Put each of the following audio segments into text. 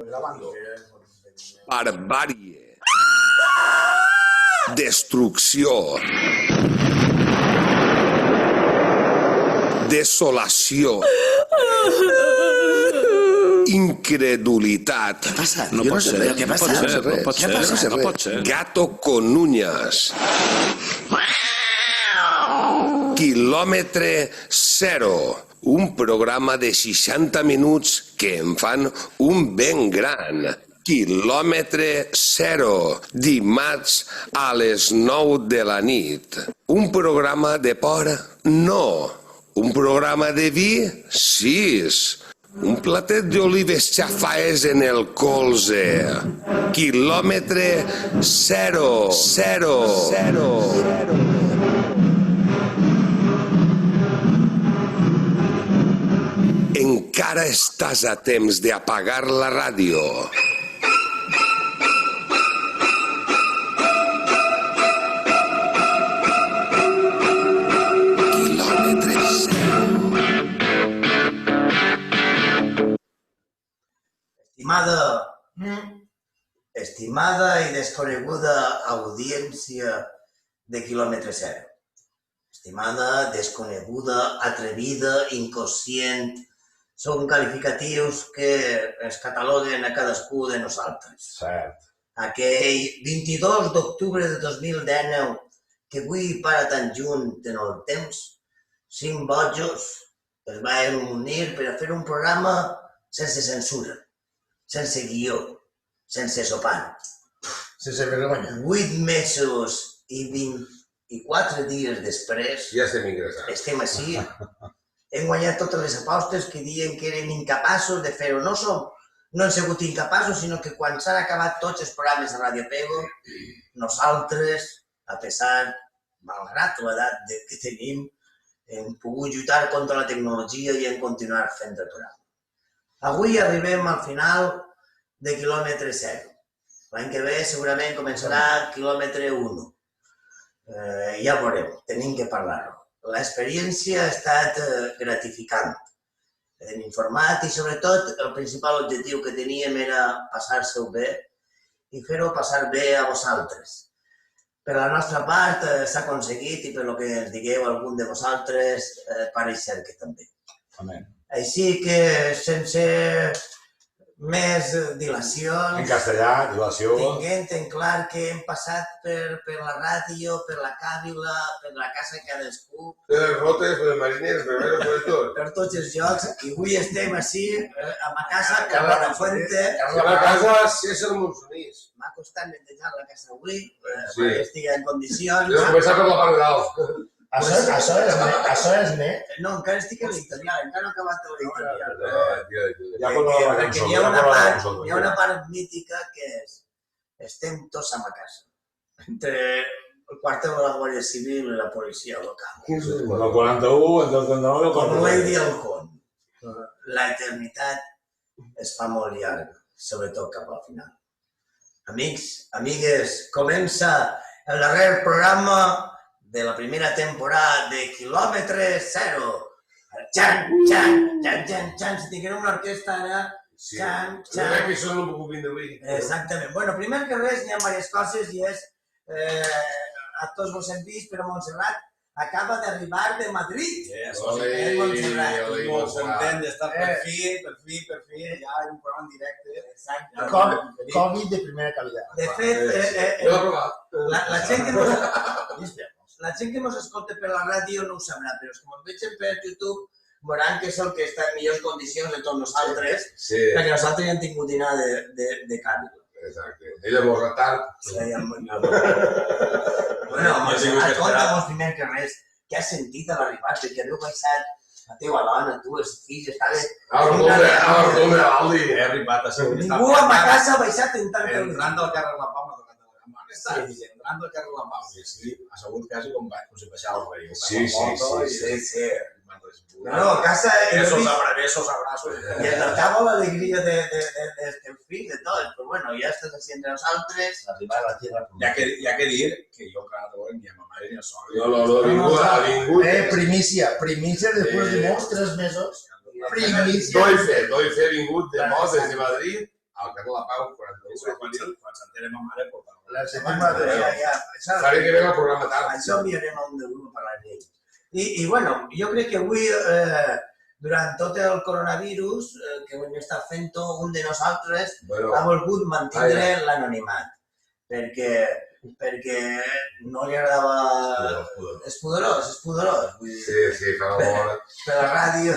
grabando. Barbàrie. Destrucció. Desolació. Incredulitat. Què passa? No pot ser, Què passa? no pot ser. Gato con uñas. Quilòmetre zero. Un programa de 60 minuts que em fan un ben gran. Quilòmetre zero. Dimarts a les 9 de la nit. Un programa de por? No. Un programa de vi? 6. Un platet d'olives xafaes en el colze. Quilòmetre zero. Encara estàs a temps d'apagar la ràdio. Quilòmetre zero. Estimada i desconeguda audiència de Quilòmetre Zero. Estimada, desconeguda, atrevida, inconscient, són qualificatius que es cataloguen a cadascú de nosaltres. Cert. Aquell 22 d'octubre de 2019, que avui para tan junt en el temps, 5 bojos es van unir per a fer un programa sense censura, sense guió, sense sopar. Sense vergonya. 8 mesos i 24 dies després Ja estem ingressats. estem així. Hem guanyat totes les apostes que diuen que eren incapaços de fer-ho. No han sigut incapaços, sinó que quan s'han acabat tots els programes de Ràdio Pego, nosaltres, a pesar, malgrat l'edat que tenim, hem pogut lluitar contra la tecnologia i hem continuat fent el programa. Avui arribem al final de Quilòmetre Zero. L'any que ve segurament començarà Quilòmetre 1. Ja veurem, tenim que parlar-ho. L'experiència ha estat gratificant. Hem informat i, sobretot, el principal objectiu que teníem era passar-se-ho bé i fer-ho passar bé a vosaltres. Per la nostra part s'ha aconseguit i per lo que ens digueu algun de vosaltres pareix ser que també. Amén. Així que, sense més dilacions, En castellà, dilació. tinguent en clar que hem passat per la ràdio, per la càbila, per la casa de cadascú, Per les rotes, per les marines, per tot. per tots els llocs, i avui estem així, a ma casa, a Buenafuente. A la casa César Monsonís. M'ha costat netejar la casa avui, Sí. perquè estigui en condicions. Jo he començat per la part de dalt. Això és net. No, encara estic en l'editorial, encara no he acabat l'editorial. Ja conec la Perquè cançó. hi ha una part mítica que és estem tots a ma casa, entre el quartel de la Guàrdia Civil i la policia local. El 41, el 39, el Com 49. Lady Halcón, la eternitat es fa molt llarga, sobretot cap al final. Amics, amigues, comença el darrer programa de la primera temporada de Quilòmetre Zero. Xan, xan, xan, xan, xan, si tinguem una orquestra ara, Sí. xan, Jo crec xan. que això no m'ho puc vindre avui. Exactament. Bueno, primer que res, hi ha diverses coses i és, a tots vos hem vist, però Montserrat acaba d'arribar de Madrid. Ole, Montserrat. ole, Molt Montserrat. content d'estar per fi, ja en un programa en directe. Exacte. COVID de primera calidad. De fet, Jo l'he provat. la gent que mos escolta per la ràdio no ho sabrà, però els que mos vegen per YouTube veuran que és el que està en millors condicions de tots nosaltres, Sí, perquè nosaltres ja hem tingut dinar de càbila. exacte. Ella vol retard. Bueno, Montserrat, conta'm primer que res, què has sentit a l'arribar, que haveu baixat la teva dona, tu, els fills, estaves... Artome, Aldi. He arribat a ser... Ningú a ma casa ha baixat en tant que... Entrant al carrer La Pau m'ha tocat la cama. On estàs? Entrant al carrer La Pau. Sí, assegut quasi com si baixava el rei. Sí. No, a casa... Besos, abrazos. I es notava l'alegria dels teus fills, de tot, però bueno, ja estàs així entre nosaltres. Arribar a la tierra. Ja que dir que jo encara no ni a ma mare ni a sogra. No, ha vingut. Primicia después de molts 3 mesos. Primicia. Doy fe, ha vingut de Mos des de Madrid al carrer La Pau, 41, Quan s'entera ma mare, porta. La setmana de... faré que ve el programa tard. Això enviarem a un de grup per la llei. I bueno, jo crec que avui, durant tot el coronavirus, que ho hem estat fent-ho, un de nosaltres ha volgut mantindre l'anonimat. Perquè no li agradava... És poderós. Vull dir, Sí, fa la bona. per la ràdio.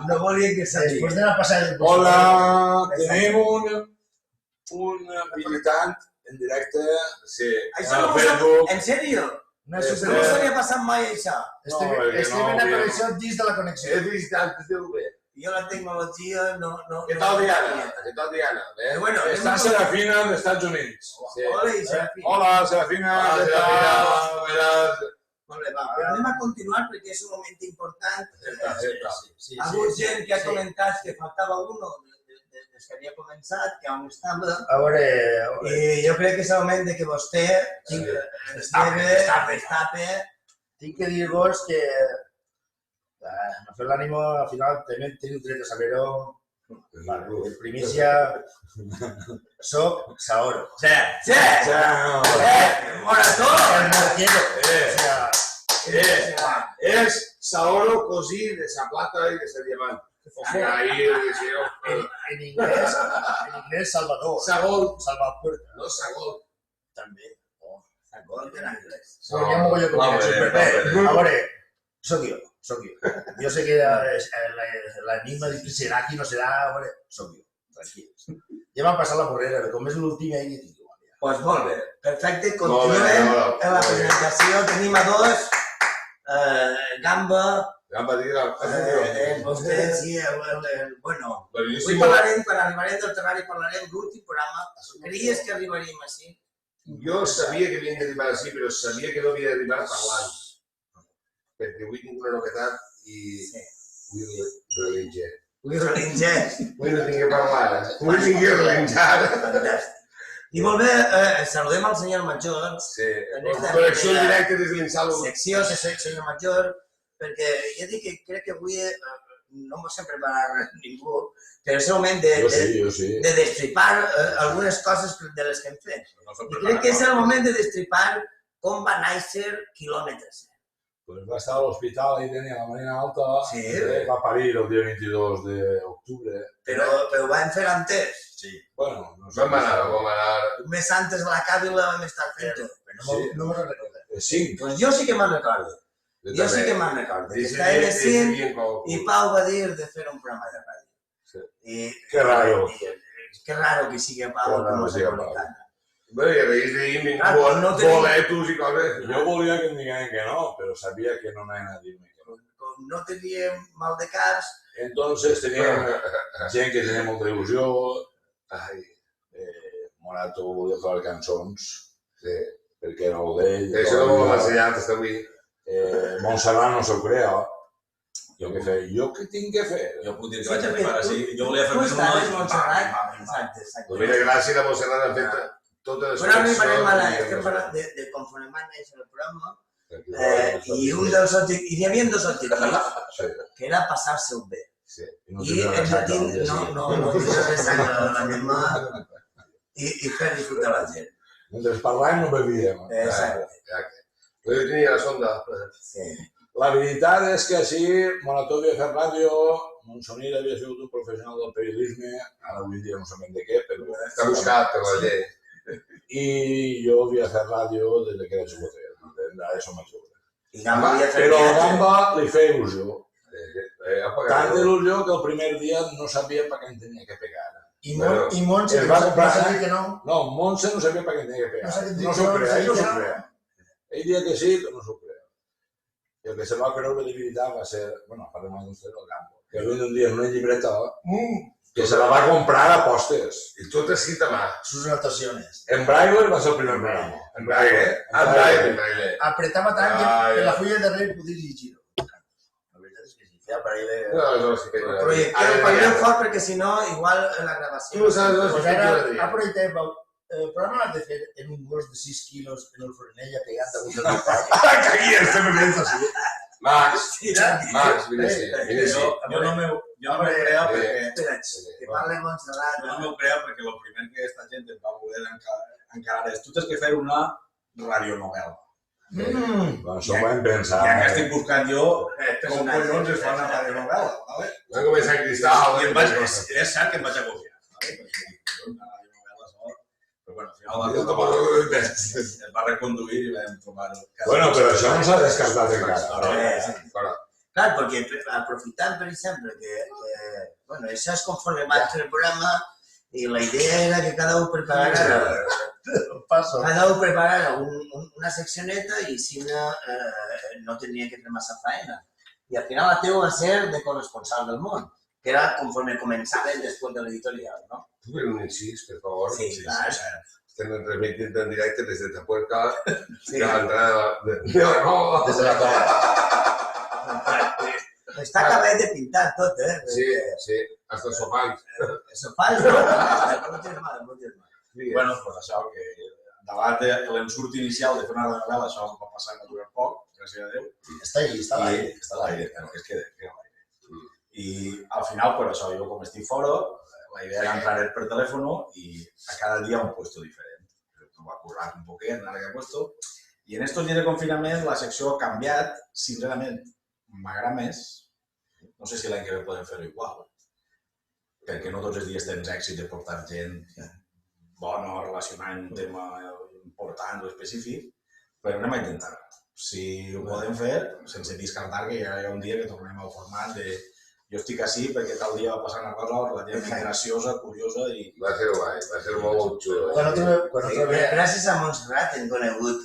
No volia que s'hagi. Después de la pasada... Hola, tenim un militant en directe Això al no ho sap, Facebook. en sèrio? No No s'havia passat mai això. Estem No, perquè en no, una mira. connexió dins de la connexió. És visitant de TV. Jo la tecnologia no... Què tal, Diana? Què tal, Diana? Però bueno, Està Serafina dels Estats Units. Sí. Hola, i Serafí. Hola, Serafina. Hola, què Serafina. tal? Buenas. Molt bé, va. Però anem a continuar perquè és un moment important. Sí, Ha hagut gent que ha comentat que faltava uno des que havia començat, que on estava. A veure... I jo crec que és el moment de que vostè destape. Tinc que dir-vos que... No fer l'ànimo, al final també teniu dret a saber-ho. En primícia, soc Saoro. Sí! Morató! El morquero. O sea, És Saoro cosí de sa plata i de sa diamant. Ahí, en inglés, Salvador. Sagol. Salvador. No, Sagol. També. Gol de l'anglès. Bueno, ja m'ho vull conèixer. A veure, soc jo. Jo sé que l'enigma serà qui no serà, a veure, soc jo. Tranquils. Ja m'ha passat la porrera, com és l'últim ahir que tinc. Doncs molt bé, perfecte, continuem en la presentació. Tenim a dos, Gamba, vostè, sí, bueno, avui parlarem, quan arribarem del terrari, parlarem l'últim programa. Creies que arribaríem així? Jo sabia que havien d'arribar així, però sabia que no havia d'arribar parlant. Perquè avui tinc una novetat i vull relinxar. Avui relinxar. Avui no tinc que parlar, avui tinc que relinxar. Fantàstic. I molt bé, saludem al senyor Major. Sí, connexió en directe des de l'Insalo. Secció, senyor Major, perquè ja dic que crec que avui no m'ho sé preparar ningú, però és el moment de destripar algunes coses de les que hem fet. I crec que és el moment de destripar com va néixer Quilòmetres. Pues va estar a l'hospital, ahí tenia la Marina Alta, Sí. Va parir el dia 22 d'octubre. Però ho vam fer antes. Bueno, no sé. Vam anar. Un mes antes de la càbila vam estar fent-ho. No me'n recordo. 5. Doncs jo sí que me'n recordo. Jo sí que me'n recordo. Que estàvem així i Pau va dir de fer un programa de ràdio. Que raro. Que raro que sigui Pau el Metropolitana. Bé, i a raïs d'ahir vingut boletos i coses. Jo volia que em diguessin que no, però sabia que no anaven a dir-me que no. Com no teníem mal de caps, Entonces teníem gent que tenia molta il·lusió. Morato volia fer cançons, perquè era el d'ell. Això no m'ho has ensenyat fins avui. Montserrat no s'ho crea. Jo què tinc que fer? Jo puc dir que vaig arribar així. Jo volia tu fer-me estaves Montserrat. Exacte. Doncs mira, gràcies a Montserrat han fet totes les Però ara arribarem a estem parlant de conforme va néixer el programa i hi havia dos objectius, que era passar-se'l bé. I ens dir, no deixar res a la mà i fer disfrutar la gent. Mentre parlàvem no bevíem. Exacte. Però jo tenia la sonda. La veritat és que així Morató havia fet ràdio, Monsonir havia sigut un professional del periodisme, ara avui dia no sabem de què, però... Està buscat per la llei. I jo havia fet ràdio des que era xocoter, d'això major. Però a Gamba li feia il·lusió. Tant il·lusió que el primer dia no sabia per què em tenia que pegar. I Montse, es va comprar... que no. No, Montse no sabia per què em tenia que pegar. No s'ho crea, ell no s'ho crea. Ell dia que sí, però no s'ho crea. I el que se va creure de veritat va ser, bueno, parlem amb vostè del Gambo, que va un dia en una llibreta que se la va comprar a postes. I tot escrit a mà. Sus anotaciones. En Braille va ser el primer programa. En braille. En braille. Apretava tant que la fulla de darrere podia llegir-ho. La veritat és que sí, feia braille. No, sí que... Projecteu fort perquè si no, igual la gravació... Tu saps, Pues ara projectem el programa l'has de fer en un gos de 6 quilos en el Fornella pegat damunt del pany. Aquí estem fent així. Max, vine sí. Jo no m'ho creo perquè... Espera't, que parla Montserrat. Jo no m'ho creo perquè el primer que aquesta gent em va voler encarar és tu tens que fer una radionovel·la. Això ho vam pensar. I ara estic buscant jo com collons es fa una radionovel·la. Van començar a cristal. I és cert que em vaig agobiar. Una radionovel·la sola. Però bueno, al final es va reconduir i vam trobar-ho. Bueno, però això no s'ha descartat encara. Clar, perquè aprofitant, per exemple, que bueno, això és conforme va el programa i la idea era que cada un preparara una seccioneta i si no tenia que fer massa faena. I al final la teva va ser de corresponsal del món, que era conforme començaven després de l'editorial, no? Tu per un incís, per favor. Sí, clar. Estem transmitint en directe des de Tapuerca, de l'entrada de la Nova. Des de la Nova. Està acabat de pintar tot, Sí, hasta els sofans. Sofans, no? Molt germà. Bueno, doncs això, que davant de l'ensurt inicial de fer una novel·la, això va passar a durar poc, gràcies a Déu. Està ahí, està a l'aire. Està a l'aire, però és que a l'aire. I al final, per això, jo com estic fora, la idea era entrar per telèfon i a cada dia un puesto diferent. Em va currar un poquet, anar a aquest puesto. I en estos dies de confinament la secció ha canviat, sincerament, m'agrada més. No sé si l'any que ve podem fer-ho igual, perquè no tots els dies tens èxit de portar gent bona relacionant un tema important o específic, però anem a intentar-ho. Si ho podem fer, sense descartar que hi ha un dia que tornem al format de jo estic així perquè tal dia va passar una cosa relativament graciosa, curiosa i... Va ser guai, va ser molt xulo. Gràcies a Montserrat hem conegut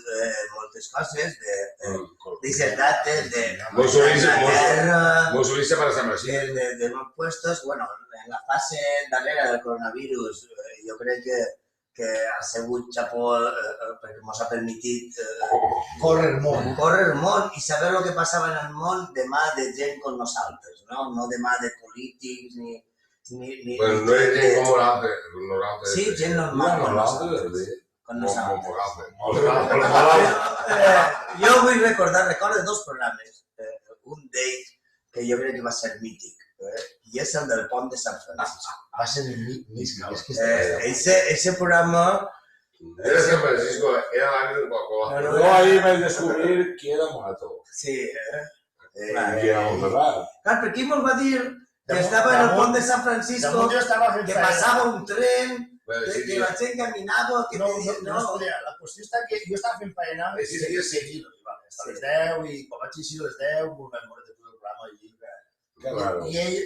moltes coses d'aquestes dates, de Molt solista per Sant Brasil. de molts puestos. Bueno, en la fase darrera del coronavirus jo crec que ha sigut xapó perquè ens ha permitit Córrer el món i saber el que passava en el món de mà de gent com nosaltres, no de mà de polítics ni... Pues no és gent com nosaltres. Sí, gent normal com nosaltres. Jo vull recordo dos programes. Un d'ells que jo crec que va ser mític, i és el del pont de Sant Francisco. Va ser mític. Ese programa... Era San Francisco, era l'any del Coca-Cola. Jo ahí vaig descobrir qui era Mato. Sí, I qui era Montserrat. clar, perquè ell me'l va dir que estava en el pont de Sant Francisco, que passava un tren, que la gent caminava, que... No, la qüestió està que jo estava fent feina seguint, a les 10 i quan vaig eixir a les 10 m'ho vam veure de tot el programa allí. I ell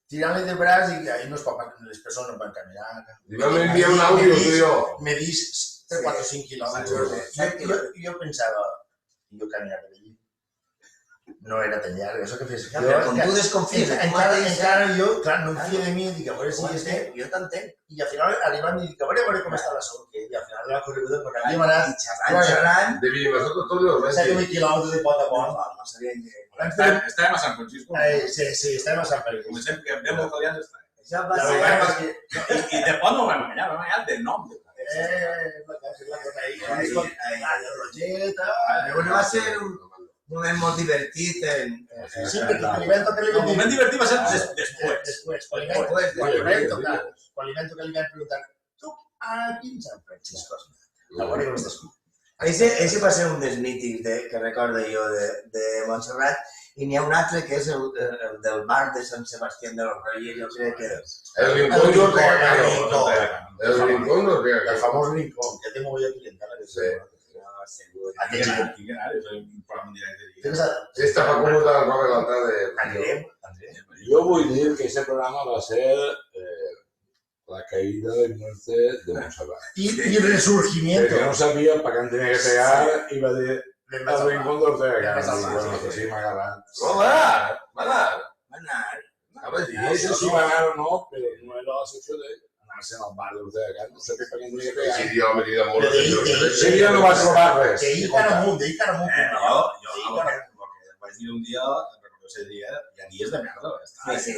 tirant-li de braç i ahí les persones van caminar. I vam enviar un àudio, tu i jo. Me dis 3, 4 o 5 quilòmetres. Jo pensava, jo caminava per allí. No era tan llarg, això que fes. Com tu desconfies, encara jo, clar, no em fio de mi, dic, a veure si jo t'entenc. I al final arribant i dic, a veure com està la sol, i al final de la correguda, perquè havíem anat xerrant. De Villamasot tots els 7 quilòmetres de pot a pot. No sabien que... Estàvem a Sant Francisco. Sí, estàvem a Sant Francisco. Comencem que vam els italians estar. Això va ser... I de pot no vam enganyar, vam enganyar de nom. Va ser un moment molt divertit. Sí, perquè quan li vam tocar El moment divertit va ser després. Quan li vam preguntar, tu, a quin Sant Francisco has anat? A veure com estàs. Ese va ser un dels mítics que recordo jo de Montserrat, i n'hi ha un altre que és el del bar de Sant Sebastián de los Reyes, jo crec que... El Rincón d'Ortega Cano. El Rincón d'Ortega Cano. El famós Rincón, que té molt de clientela. Esta facultat del Robert l'altra de... Jo vull dir que aquest programa va ser la caída y muerte de Montserrat. Y resurgimiento. Que no sabia per què em tenia que pegar i va dir el Rincón d'Ortega Cano. Bueno, que sí, m'ha agarrat. No, va anar. Això sí va anar o no, però no era la secció d'anar-se al bar d'Ortega Cano. No sabia per què em tenia que pegar. Sí, jo m'he dit molt. Sí, jo no vaig trobar res. D'ahir cara amunt. Jo vaig dir un dia, ese dia, hi ha dies de merda. Sí.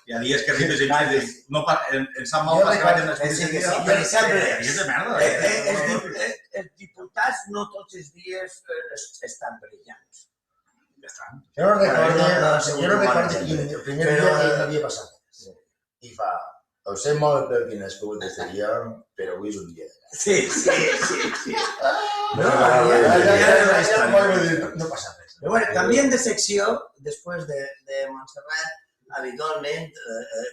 Hi ha dies que arribes i em sap mal pas que vaig anar a Per exemple, dies de merda. els diputats no tots els dies estan brillants. ja està. Jo no recordo Bueno, el primer dia que havia passat. I fa, ho sé molt per quin és que exterior, però avui és un dia. Sí. No passa res. Pero bueno, también de sección, después de Montserrat, habitualment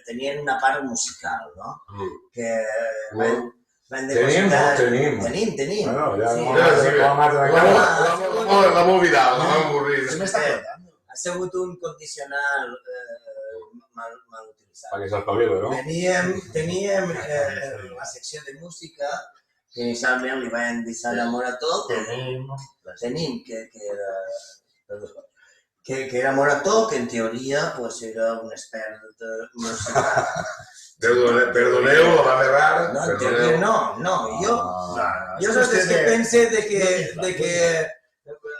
tenien una part musical, no? Que van depositar... Tenim. Bueno, ja no La movidal, no m'avorrir. Se m'està contant. Ha sigut un condicional mal utilitzat. perquè s'espavila, no? Teníem la secció de música, que inicialment li van deixar l'amor a tot. Tenim, que era Morató, que en teoria pues, era un expert musical. Perdoneu, la va errar. No, en teoria no. Jo soc dels que pense de que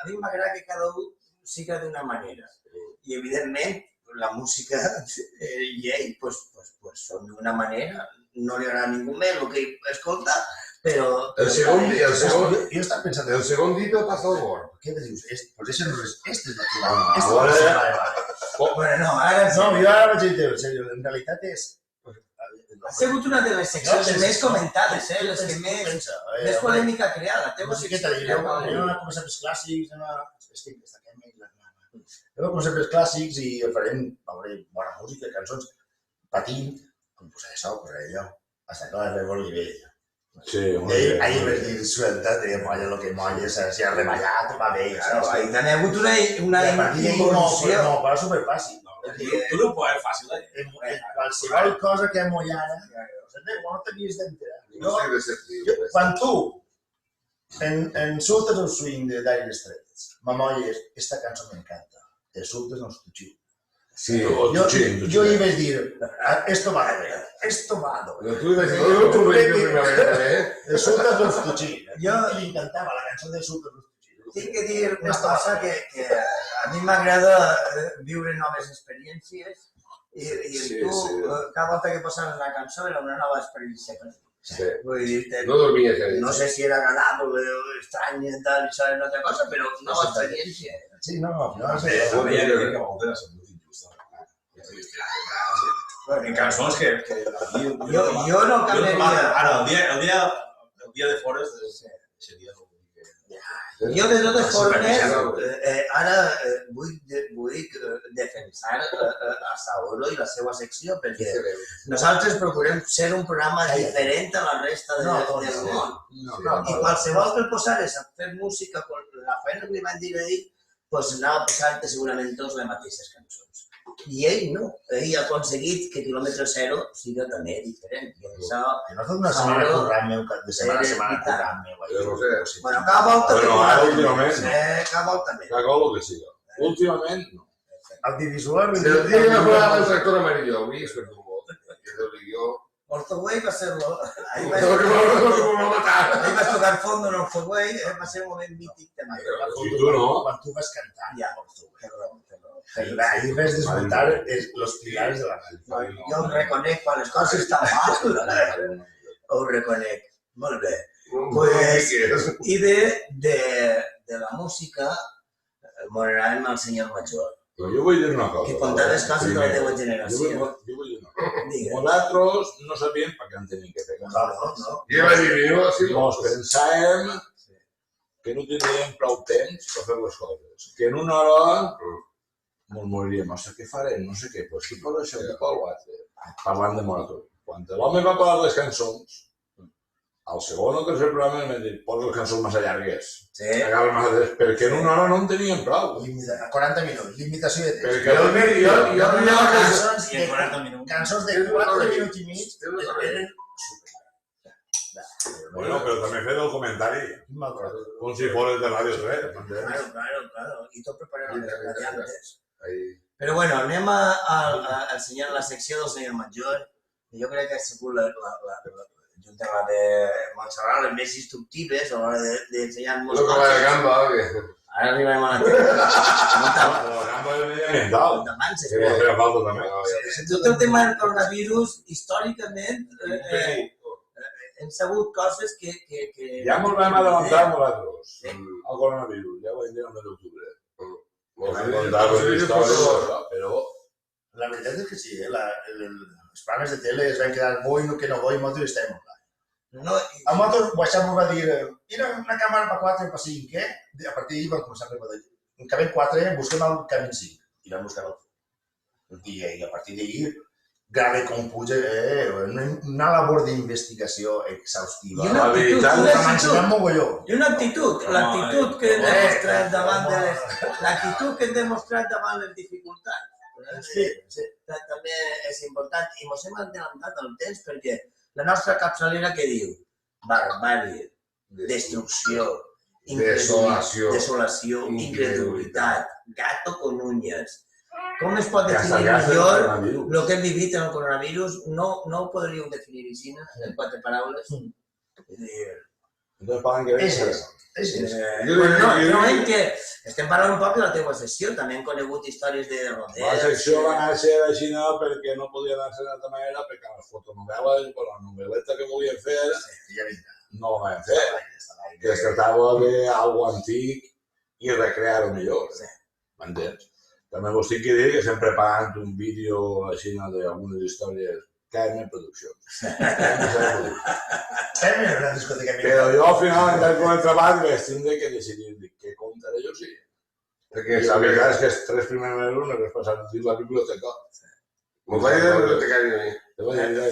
a mi m'agrada que cada un siga d'una manera. I evidentment la música i ell pues, són d'una manera, no li agrada a ningú més el que escolta, però... El segon dia, Jo estava pensant, el segon dia te'l passa al bord. què dius? Potser són les... Este és la que Bueno, no, ara... No, jo ara vaig dir, en sèrio, en realitat és... Ha sigut una de les seccions més comentades, les que més polèmica ha creat. La teva secció... Jo vaig començar pels clàssics, jo vaig començar pels clàssics i farem bona música, cançons, patint, com posar això, posar allò, hasta que va veure el nivell. Sí, Ahir vaig dir, suelta, molla el que molla, si ha reballat, va bé, saps? Ahí també ha hagut una involució. No, però és superfàcil. Tu no ho pots fàcil, Qualsevol cosa que mollara, no t'havies d'entrar. No sé de sentir. Quan tu ensultes el swing de Dire Straits, m'amolles, esta cançó m'encanta, ensultes els tutxius. Sí, jo hi vaig dir, esto va de ver, esto va de ver. Tu vas dir, tu ensultes els tutxius. Jo li encantava la cançó d'ensultes els tutxius. Tinc que dir una cosa que a mi m'agrada viure noves experiències i tu, cada volta que posaves una cançó era una nova experiència per tu. Vull dir, no dormies. no sé si era agradable o estrany i tal, això és una altra cosa, però nova experiència. Sí, no, no sé. Jo veia que a voltes ha sigut injusta. En cançons que... Jo no canviaria. Ara, el dia de fora seria... Jo, de totes formes, ara vull defensar a Saoro i la seva secció, perquè nosaltres procurem ser un programa diferent a la resta del món. I qualsevol que el posares a fer música, la feina que li van dir a ell, anava a posar-te segurament tots les mateixes cançons. I ell no, ell ha aconseguit que Quilòmetre Zero sigui també diferent. No ha fet una setmana currant meu, de setmana a setmana currant meu. Bueno, cada volta últimament no. Cada volta més. Cada el que siga. Últimament no. Audiovisual... El dia que va posar el tractor amarillo, avui és per tu molt. Orthoway va ser-lo. Ahir vas tocar fondo en Orthoway, va ser un moment mític també. I tu no? Quan tu vas cantar. Ja, Ahir vas desmuntar els pilars de la ràdio. Jo ho reconec quan les coses estan mal. Ho reconec. Molt bé. I de la música morarem al senyor Major. Jo vull dir una cosa. Que contaves coses de la teva generació. Jo vull dir una cosa. Nosaltres no sabíem per què en tenim que fer. No. Nos pensàvem que no tindríem prou temps per fer les coses. Que en una hora moriríem, ostres, què farem? No sé què, doncs qui posa això, qui posa l'altre? Parlant de moratòria. Quan l'home va parlar les cançons, al segon o tercer programa em van dir, posa les cançons massa llargues. Sí. Perquè en una hora no en teníem prou. 40 minuts, limitació de temps. Perquè cançons de 4 minuts i mig eren bueno, però també fer el comentari com si fos de Ràdio 3. Claro. I tot preparat les radiantes. Però bueno, anem a ensenyar la secció del senyor Major. Jo crec que ha sigut junt amb la de Montserrat, les més instructives a l'hora d'ensenyar molts coses. Ara arribarem a la teva. La gamba és mediambiental. Que va fer falta també. Tot el tema del coronavirus, històricament, hem sabut coses que... Ja ens vam adelantar nosaltres al coronavirus, ja ho vam dir el mes d'octubre. Podem contar les històries, però... La veritat és que sí, els programes de tele es van quedar bo i no que no bo i nosaltres estem online. No, A nosaltres WhatsApp ens va dir, era una càmera per 4 o per 5, eh? A partir d'ahir vam començar a preparar. En cabem 4, busquem el camí 5. I vam buscar el 5. I a partir d'ahir, grave com puja, una labor d'investigació exhaustiva. I una actitud, I una actitud, l'actitud que hem demostrat davant de l'actitud que hem demostrat davant les dificultats. Sí. També és important i ens hem adelantat el temps perquè la nostra capçalera què diu? Barbàrie, destrucció, desolació, incredulitat, gato con uñas. Com es pot definir millor el que hem vivit en el coronavirus? No ho podríeu definir així, en 4 paraules? Entonces poden que veure. No, en que estem parlant un poc de la teva secció, també hem conegut històries de Rodés. La secció va néixer així perquè no podia anar-se d'altra manera, perquè les fotonovel·les, la novel·leta que volien fer, no la vam fer. Que es tractava d'algo antic i recrear-ho millor. M'entens? També vos tinc que dir que estem preparant un vídeo així d'algunes històries Carme Produccions. Però jo al final, en el treball, vaig tindre que decidir què contaré jo sí. Perquè la veritat és que els 3 primers mesos m'he passat a dir la biblioteca. M'ho vaig dir la bibliotecària a mi.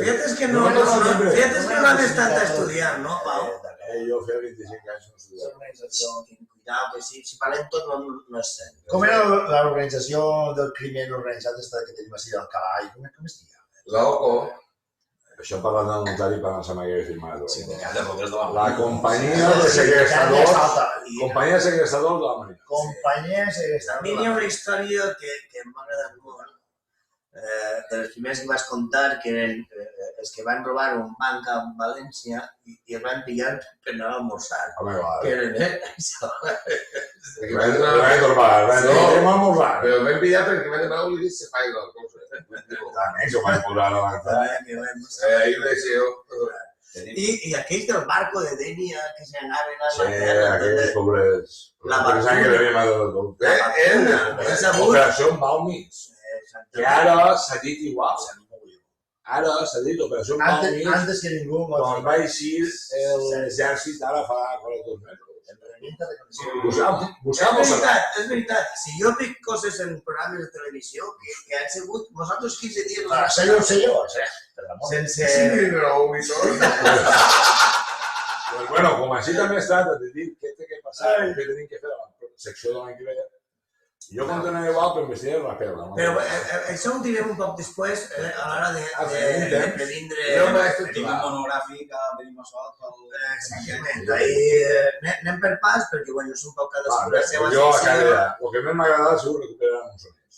Fíjate que no has estat estudiant, no, Pau? Jo feia 25 anys no estudiava. Cuidado, que si parlem tot no és cert. Com era l'organització del crimen organitzat que tenim així del cavall? Com es diu? L'OCO. Això parlant del notari per anar-se m'hagués firmat. Sindicat de Bombers de la La companyia de segrestadors de la Marina. Companyia de A segrestadors. mi hi ha una història que m'ha agradat molt, de les primeres que vas contar, que eren els que van robar un banc a València i el van pillar per anar a almorzar. Home, va. Que eren, això. Vam trobar, vam almorzar. Però vam pillar perquè vam demanar un se fa igual cosa. També, que ho vam posar davant. I ho deixeu. I aquells del barco de Denia que se anaven a Sí, aquells pobres. La pensant que devia matar de tot. Operació Balmis. Que ara s'ha dit igual. Ara s'ha dit Operació Balmis. Antes que ningú... Quan va eixir l'exèrcit ara fa 2 mesos. És veritat. Si jo dic coses en programes de televisió que han sigut nosaltres 15 dies... Senyor. Sense... Bueno, com així també es tracta de dir què té que passar, què tenim que fer a la secció de l'any que ve. Jo continuaré igual, però m'estiré la perla. Però això ho direm un poc després, a l'hora de previndre... Tenim un monogràfic a Benimassot. Exactament. Anem per pas, perquè bueno, és un poc cadascú la seva Jo, secció. el que més m'ha agradat segur recuperar els sonets.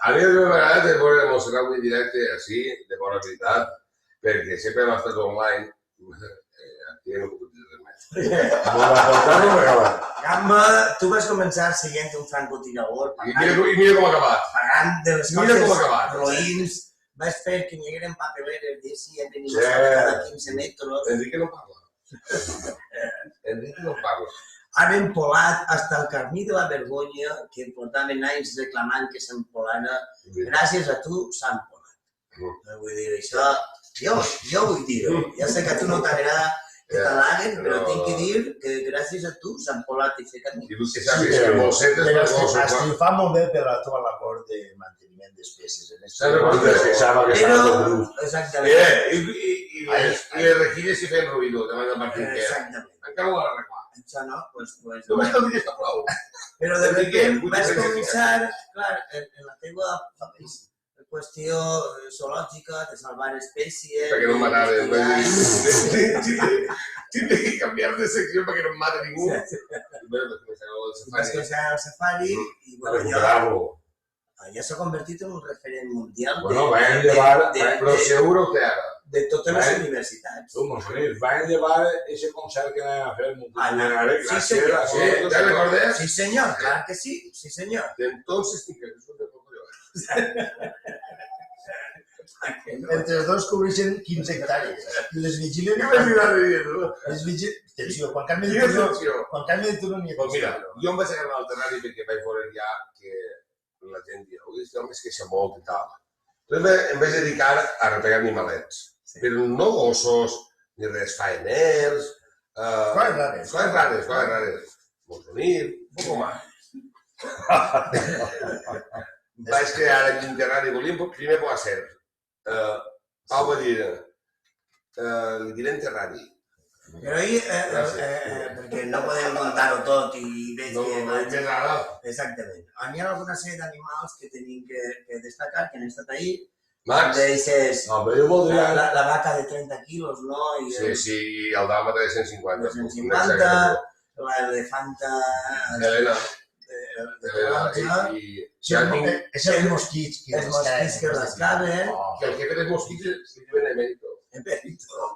A mi m'ha agradat de veure Montserrat en directe així, de bona veritat, perquè sempre hem estat online. Aquí no puc dir res més. Gamma, tu vas començar seguint un francotirador. I mira com ha acabat. Pagant de les coses roïns. Vas fer que n'hi hagueren papeleres de si hem venit cada 15 metres. Enrique no parla. Enrique no parla. Han empolat fins al Carmí de la Vergonya, que portaven anys reclamant que s'empolana. Gràcies a tu s'ha empolat. Vull dir, això... Jo vull dir-ho. Ja sé que a tu no t'agrada que t'halaguen, però tinc que dir que gràcies a tu s'han empolat i fet camí. I tu que saps que Mossetes... Però es triomfa molt bé per la teva labor de manteniment d'espècies. Però... Exactament. I les rejilles s'hi feien ruïdo, davant del Martín Quer. Exactament. Encara ho ha arreglat. Això no, doncs... Només te'l dic que prou. Però de repente vas començar, clar, en la teva qüestió zoològica, de salvar espècies... Perquè no em mataven. Tindré que canviar de secció perquè no em mata ningú. Vas començar el safari i ja s'ha convertit en un referent mundial però seguro que ara. De totes les universitats. Van llevar aquest concert que anem a fer multitudinari. Sí, senyor. ¿Te recordes? Sí, senyor, clar que sí, sí, senyor. Entonces, Entre els dos cobreixen 15 hectàrees. I les vigilen... Què m'has dit a dir, tu? Les vigilen... Atenció, quan canvi de Quina turno... atenció? Quan canvi de turno n'hi ha Doncs mira, atenció. jo em vaig agarrar al terrari perquè vaig veure ja que la gent diu, ui, aquest home es queixa molt i tal. Llavors em vaig dedicar a repegar animalets. Però no gossos, ni res faeners... Coses rares. Monsonir, un poc més. Vaig crear un terrari, volíem primer poder ser. Pau va dir, li direm terrari. Però ahir, perquè no podem contar-ho tot i veig No, que... no, més ara. Exactament. Hi ha alguna sèrie d'animals que tenim que destacar, que han estat ahir. Max? Deixes No, però jo voldria... la vaca de 30 quilos, no? I Sí, i el dàlmata de 150. 150, l'elefanta... Helena. Elefanta, Sí, és els mosquits que els mosquits que rascaven... Que el jefe dels mosquits li diuen emèrito. Emèrito.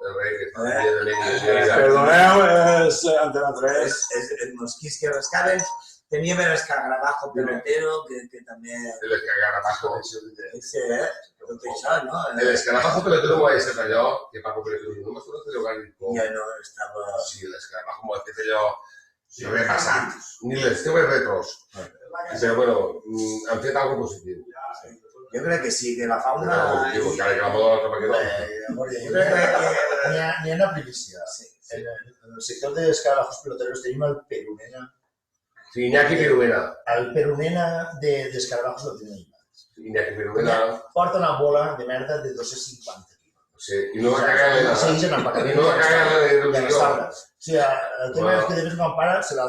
El rei que està dia de l'English. Perdoneu, és Antena 3. Els mosquits que rascaven. Teníem l'escarrabajo pelotero, que també... El escarrabajo. Tot això, no? El escarrabajo pelotero va ser allò que Paco Pérez diu, no m'has fet allò com... Ja no estava... Sí, l'escarrabajo m'ha fet allò repassat. Ni les teves retros. Però, bueno, han fet alguna cosa positiu. Jo crec que sí, que la fauna... Diu, encara que la moda l'altra perquè no. Jo crec que n'hi ha una primícia. En el sector de escarabajos peloteros tenim el perunena. Sí, Iñaki Pirumena. El perunena d'escarabajos lo tenim. Iñaki Pirumena. Porta una bola de merda de 250 quilos. Sí, i no va cagar en la... Segueix en empacament. I no va cagar en la de les erupció. taules. O sigui, el tema és que de vez en quan para, se la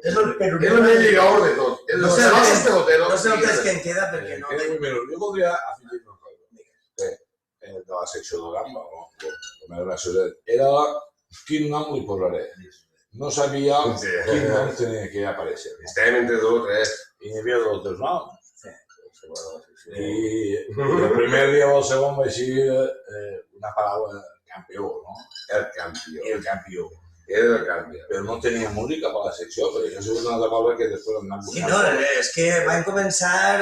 és el És perunena. el més lligador de tot. No Els sé escarabajos peloteros. No sé el temps que em queda perquè no... Jo voldria afegir una cosa. De la secció de gamba, com era una ciutat. Era quin nom li posaré. No sabia quin nom tenia que aparèixer. Estem entre dos o tres. I n'hi havia dos dels noms. I el primer dia o el segon va així una paraula campió, no? El campió. El campió. Era el campió. Però no tenia música per la secció, perquè això és una altra cosa que després hem anat Sí, buscant. no, és que vam començar...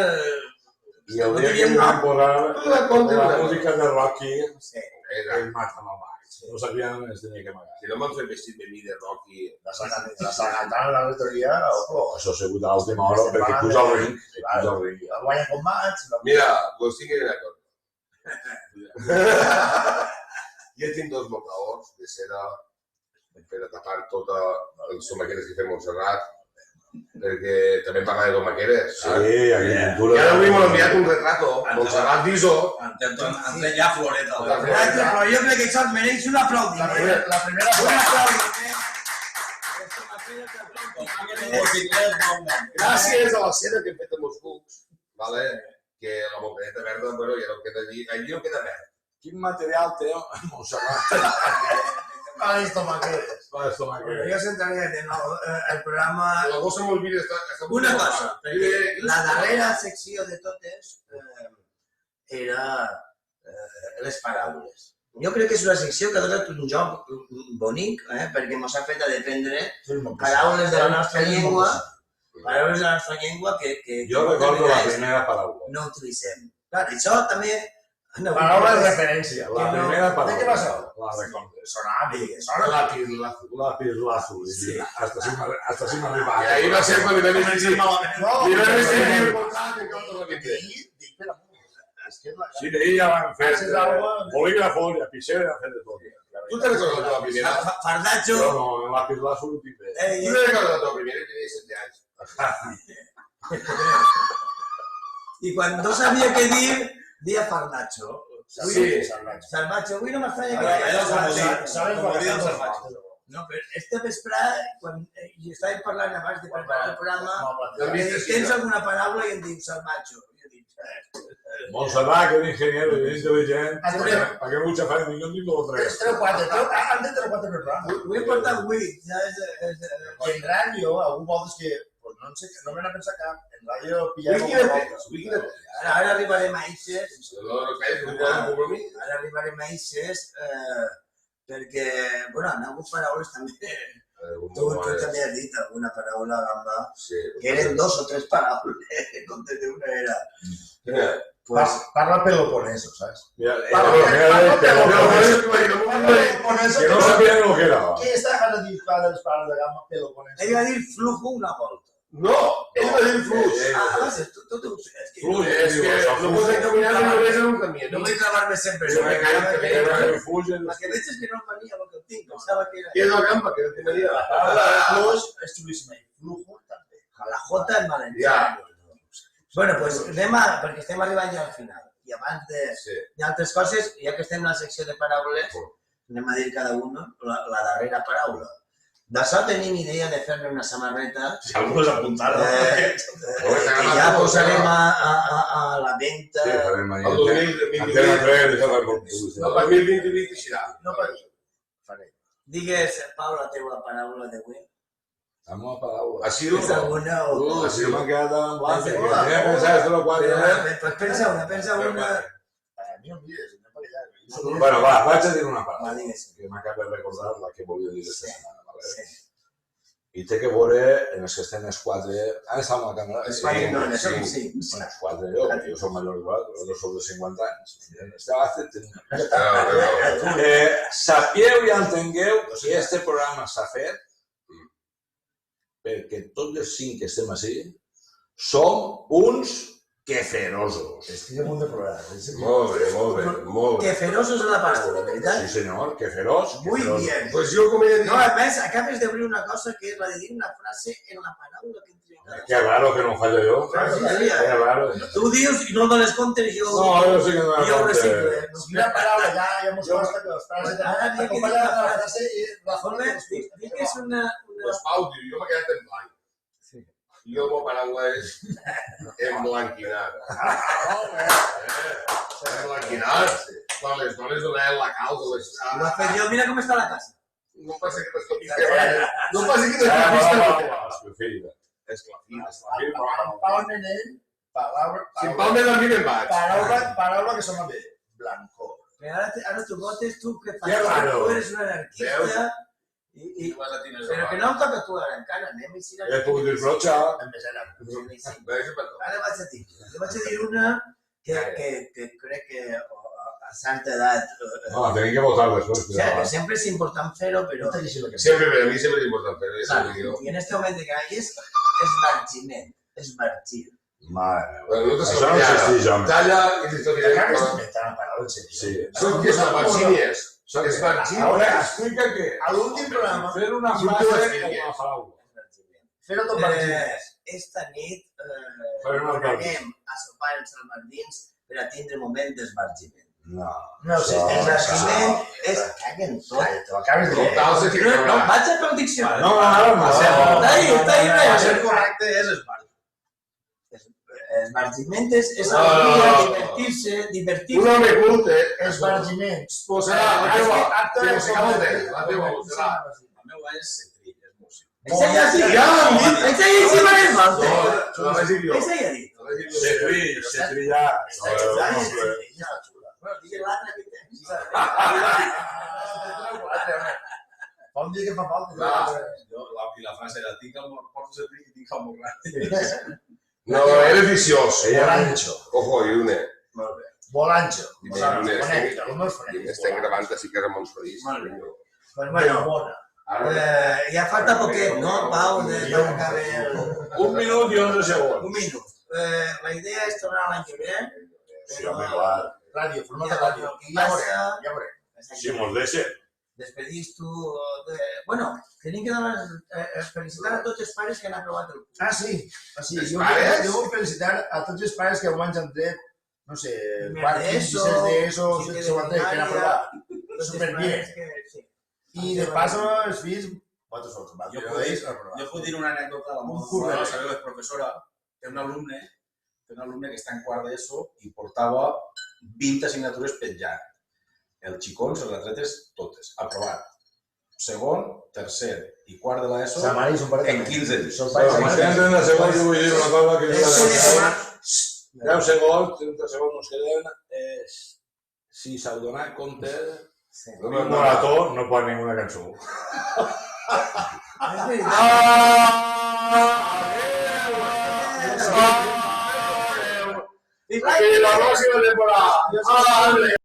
I el dia que em van posar la música de Rocky, Era. el maten al Max. No sabien on es tenia que amagar. Si no m'han fet vestit de mi de Rocky... La Sargantana, la rectoria, ojo. Això ha sigut a l'última hora perquè puja al ring. Puja al ring. El guanya combats. Mira, us tinc que dir una cosa. Jo tinc dos mocadors de seda per a tapar tota les tomaqueres que fem a Montserrat, perquè també parla de tomaqueres. Sí, aquí I pintura. ara avui m'ha enviat un retrato, Montserrat d'Iso. Entenc ja floreta. Però jo crec que això es mereix un aplaudiment. La primera Un aplaudiment. Gràcies a la seda que hem fet amb els cucs, vale? Que la moqueta verda, bueno, ja no queda allí, allí no queda verd. Quin material té Montserrat? a les tomaquetes. Jo centraria de nou el programa... La gossa molt vida està Una cosa, perquè la darrera secció de totes era les paraules. Jo crec que és una secció que ha donat un joc bonic, perquè ens ha fet a dependre paraules de la nostra llengua, que Jo recordo la primera paraula. no utilitzem. Clar, això també... Paraula de referència. La primera paraula. De què passa? La recordo. Sonava bé. Lapislazo. Sí. Hasta si m'arribava. I ahir va ser quan li vam dir malament. No, Li vam dir dic per amunt. És que és la... Sí, d'ahir ja van fer Haces algo... bolígrafos i apixer, han fet de tot. Tu te'n recordes de la primera? Fardatxo... No, no, lapislazo ho tinc bé. Tu te'n recordes de la primera que tenia 7 anys? I quan no sabia què dir, dia fardatxo. Sí. Salvatge, avui no m'estranya que Allò com ho diuen salvatge. No, però este vesprada, quan estàvem parlant abans de preparar el programa, tens alguna paraula i em diu salvatge. Jo dic, Montserrat, que és ingeniero i intel·ligent, perquè mucha feina, jo en tinc dos o tres. 3 o 4, han de 3 o 4 per programa. ho he portat avui. I en ràdio, algú voltes que... No en sé, no me n'ha pensat cap. En ràdio pillem Wiki de Pérez. Ara arribarem a Ixes, No, ara arribarem a Ixes, perquè, bueno, han hagut paraules també Tu també has dit alguna paraula, Gamba, Sí. que eren 2 o 3 paraules. En comptes d'una era... Parla peloponeso, ¿sabes? Mira, Peloponeso. que no sabien el que era. Què està a dir les paraules de Gamba peloponeso? Ell va dir flujo una volta. No, ell va dir flux. Tu ho saps. Flux, És que no pots caminar ni només en un camí. No vull clavar-me sempre. Però me cae que me cae. La que veig és que no em venia el que el tinc. Pensava que era... Què és la campa? Que no té medida. La paraula de flux és xulíssima. I flujo també. A la J en valencià. Bueno, doncs anem a... perquè estem arribant ja al final. I abans d'altres coses, ja que estem en la secció de paraules, anem a dir cada una la darrera paraula. D'això tenim idea de fer-ne una samarreta Si algú les apuntara. que ja posarem a la venda. Sí, farem ahí. El 2020. Antena 3, això va com El 2020 serà. No per mi. Faré. Digues, Pau, la teva paraula d'avui. Amb la paraula. Ha sido... És alguna o... Així m'ha quedat en blanc. Sí. Tenia pensat esto lo quatre. Pues pensa una... A mi no em mires, anem per allà. Bueno, va, vaig a dir una Va, paraula. digues. Que m'acaba de recordar la que volia dir aquesta setmana. Sí. I té que veure en els que estem els 4... Ara està amb la càmera? No, no, som 5. Bueno, els 4 jo, perquè jo soc major que vosaltres, sou de 50 anys. Sapieu i entengueu que este programa s'ha fet perquè tots els 5 que estem així som uns queferosos. Estic a punt de plorar. Molt bé, molt bé, molt bé. Que feroç és la paraula, veritat? Sí, senyor, queferós. Muy bien. Pues jo, com he dit... No, a més, acabes d'obrir una cosa que és la de dir una frase en la paraula que entrega. Qué raro que no fallo yo. Sí. Qué raro. Tu dius i no dones compte i jo... No, yo sí que no Jo ho me reciclo. Si una paraula ja mos consta que les frases Ara dic que acompanyades de la frase i razón Molt bé, dic que és una... Pues Pau, tio, jo m'he quedat en blanc. Jo la paraula és emblanquinar. Emblanquinar. Quan les dones donaven la calda, les... Ho has fet jo, mira com està la casa. No passa que t'escopis. No passa que t'escopis. Pau Nenell, Simplement a mi me'n vaig. paraula que sona bé. Blanco. Però ara tu votes tu que fas. Que raro. Tu eres un anarquista. Però que no em toca tu ara encara, anem a eixir. He pogut disfrutar. Ara vaig a dir. Jo vaig a dir una que crec que a certa edat... No, tenim que votar després. O sigui, que sempre és important fer-ho, però... Sempre, per a mi sempre és important fer-ho. I en este moment de que és esbargiment, esbargir. Mare Bueno, no això no existeix, home. Talla i t'hi Acabes d'inventar una paraula, en sèrio. Sí. Són que són vaccinies. Són vaccinies. Ara, explica què. A l'últim programa, Fer una Sí, frase tu com expliques. una paraula. fer-ho tot vaccines. Esta nit Farem els anem a sopar els salmardins per a tindre moment d'esbargiment. No. No, sí, Esbargiment és... Caguen tot. Te ho acabes de dir. Total, se No, vaig a pel diccionari. No, ara no. Està ahí, El ser correcte és esbargiment. Esbargiment és No. divertir-se, Un divertir-se. home culte Esbargiments. posarà la teva Acte la de teva serà. El meu és sentrill, és músic. Ensenya sí. Ja l'hem dit. Ensenya sí, per el mal. No vaig dir jo. Ensenya dit. Se trillar. Bueno, digue l'altre que tens. Fa un dia que fa falta. I la frase era, porto sentrill i tinc el morral. No, era viciós. Volancho. Ojo, i una. Molt bé. Volancho. I estem gravant així que Ramon Solís. Bueno, ja falta poquet, no, Pau, de acabar el... 1 minut i 11 segons. Un minut. La idea és tornar l'any que ve, Sí, home, igual. Ràdio, format Ja de ràdio. què Ja passa? ja veurem. Si mos deixen. Despedís tu... Bueno, tenim que felicitar a tots els pares que han aprovat el curs. Ah, sí. Sí. Els Jo pares? vull felicitar a tots els pares que guanys han tret, no sé, Primer quart, d'ESO, 16 d'ESO, quinze de segon tret, que han primària. aprovat. Tots els Superbé. pares que... Sí. I de paso, els fills, vosaltres sols, va, Jo però puc dir- ells han aprovat. Jo puc dir una anècdota de la Un meva curre. la sabeu, és professora, té un alumne que està en quart d'ESO i portava 20 assignatures penjant. Els xicons, les atletes, totes, aprovat. Segon, tercer i quart de l'ESO Sa mare i son pare en també. 15 dies. Són Bueno, pares ens i queden mares. 30 segons i vull dir una cosa que Eso jo de demà, 10 segons, 30 segons nos queden. Si s'ha donat compte, sí. un morató no pot ninguna cançó. És veritat. Y la próxima temporada.